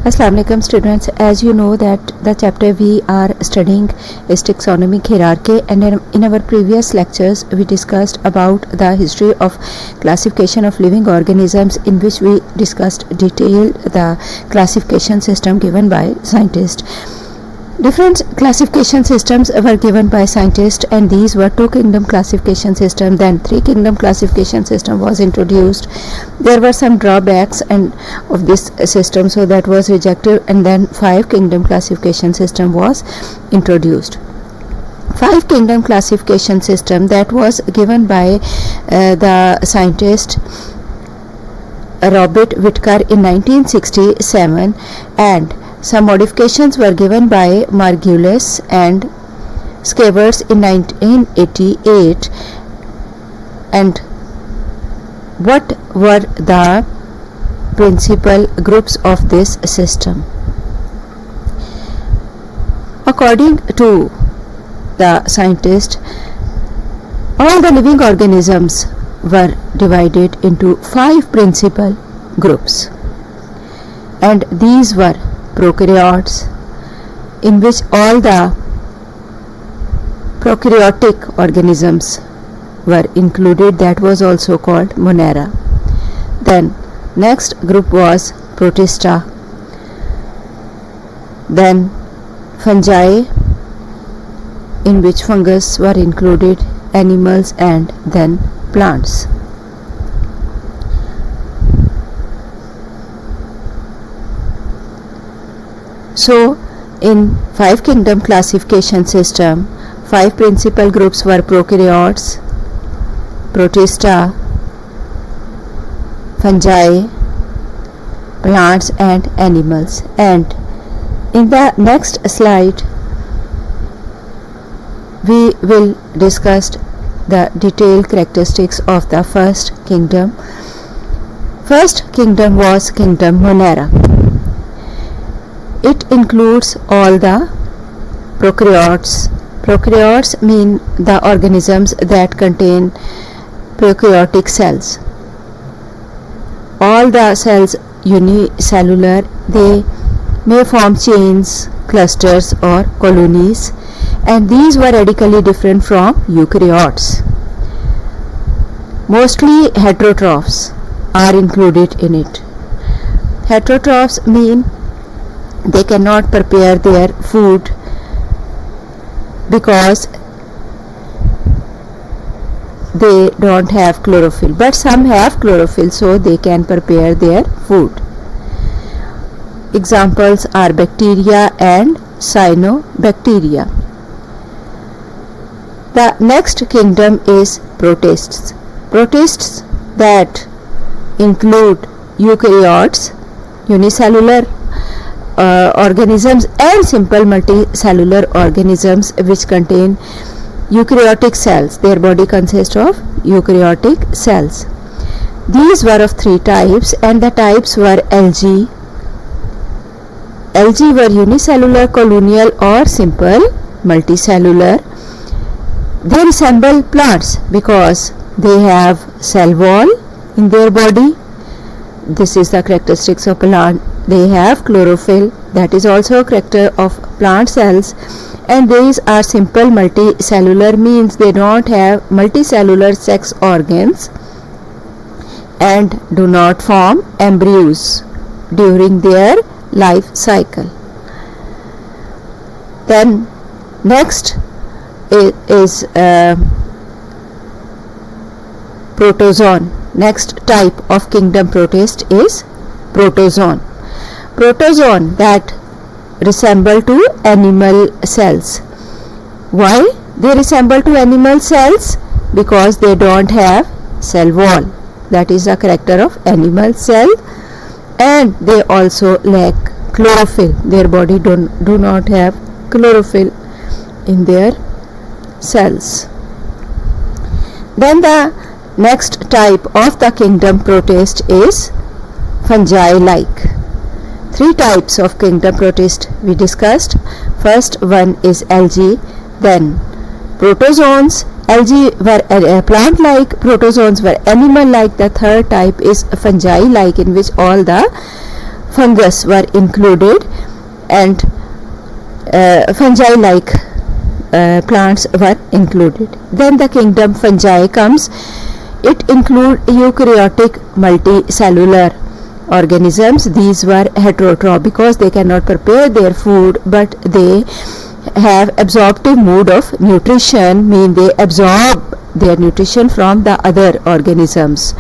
Assalamu alaikum students. As you know that the chapter we are studying is taxonomic hierarchy, and in our previous lectures we discussed about the history of classification of living organisms, in which we discussed detailed the classification system given by scientists. Different classification systems were given by scientists, and these were two kingdom classification system. Then three kingdom classification system was introduced. There were some drawbacks of this system, so that was rejected, and then five kingdom classification system was introduced. Five kingdom classification system that was given by the scientist Robert Whittaker in 1967, and some modifications were given by Margulis and Scavers in 1988. And what were the principal groups of this system? According to the scientist, all the living organisms were divided into five principal groups, and these were prokaryotes, in which all the prokaryotic organisms were included. That was also called Monera. Then next group was Protista, then fungi, in which fungus were included, animals, and then plants. So in five kingdom classification system, five principal groups were prokaryotes, protista, fungi, plants, and animals. And in the next slide we will discuss the detailed characteristics of the first kingdom. First kingdom was kingdom Monera. It includes all the prokaryotes. Prokaryotes mean the organisms that contain prokaryotic cells. All the cells unicellular, they may form chains, clusters, or colonies, and these were radically different from eukaryotes. Mostly heterotrophs are included in it. Heterotrophs mean they cannot prepare their food because they don't have chlorophyll, but some have chlorophyll, so they can prepare their food. Examples are bacteria and cyanobacteria. The next kingdom is protists. Protists that include eukaryotes, unicellular organisms, and simple multicellular organisms which contain eukaryotic cells. Their body consists of eukaryotic cells. These were of three types, and the types were algae. Algae were unicellular, colonial, or simple multicellular. They resemble plants because they have cell wall in their body. This is the characteristics of plant. They have chlorophyll, that is also a character of plant cells, and these are simple multicellular, means they don't have multicellular sex organs and do not form embryos during their life cycle. Then next is protozoan. Next type of kingdom protist is protozoan. Protozoan that resemble to animal cells. Why they resemble to animal cells? Because they don't have cell wall. That is a character of animal cell, and they also lack chlorophyll. Their body do not have chlorophyll in their cells. Then the next type of the kingdom protist is fungi-like. Three types of kingdom protist we discussed. First one is algae, then protozoans. Algae were plant-like, protozoans were animal-like. The third type is fungi-like, in which all the fungus were included, and fungi-like plants were included. Then the kingdom fungi comes. It includes eukaryotic multicellular organisms. These were heterotroph because they cannot prepare their food, but they have absorptive mode of nutrition, mean they absorb their nutrition from the other organisms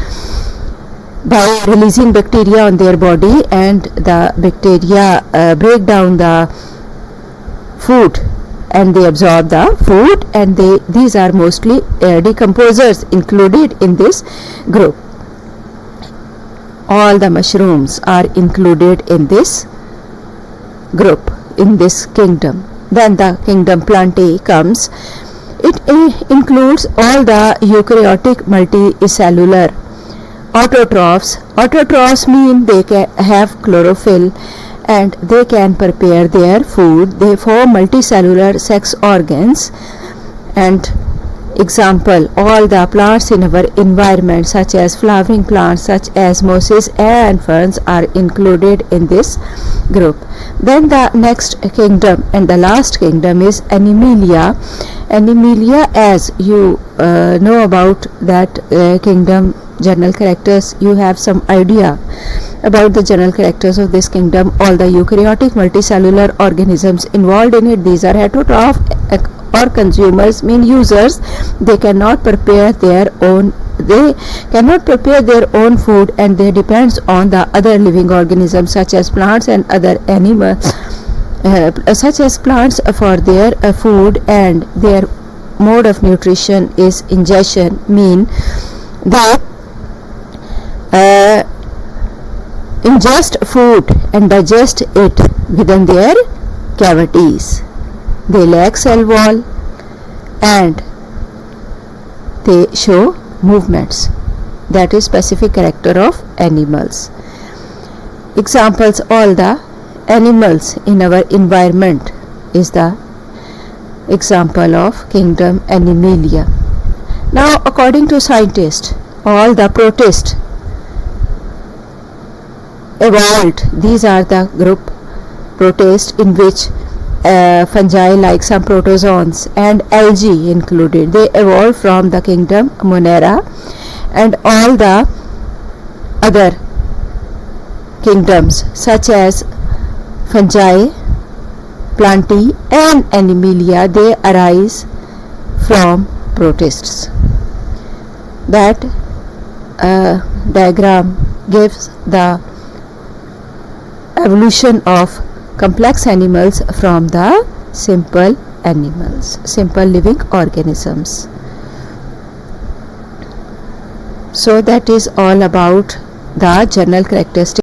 by releasing bacteria on their body, and the bacteria break down the food and they absorb the food, and these are mostly decomposers included in this group. All the mushrooms are included in this group, in this kingdom. Then the kingdom Plantae comes. It includes all the eukaryotic multicellular autotrophs. Autotrophs mean they have chlorophyll and they can prepare their food. They form multicellular sex organs. And example, all the plants in our environment, such as flowering plants such as mosses and ferns, are included in this group. Then the next kingdom and the last kingdom is Animalia. Animalia, as you know about that kingdom general characters, you have some idea about the general characters of this kingdom. All the eukaryotic multicellular organisms involved in it, these are heterotroph or consumers, mean users. They cannot prepare their own food, and they depends on the other living organisms such as plants and other animals such as plants for their food, and their mode of nutrition is ingestion, mean they ingest food and digest it within their cavities. They lack cell wall and they show movements. That is specific character of animals. Examples, all the animals in our environment is the example of kingdom Animalia. Now, according to scientists, all the protists evolved. These are the group protists in which fungi like some protozoans and algae included. They evolved from the kingdom Monera, and all the other kingdoms such as fungi, Plantae and Animalia, they arise from protists. That diagram gives the evolution of complex animals from the simple animals, simple living organisms. So that is all about the general characteristics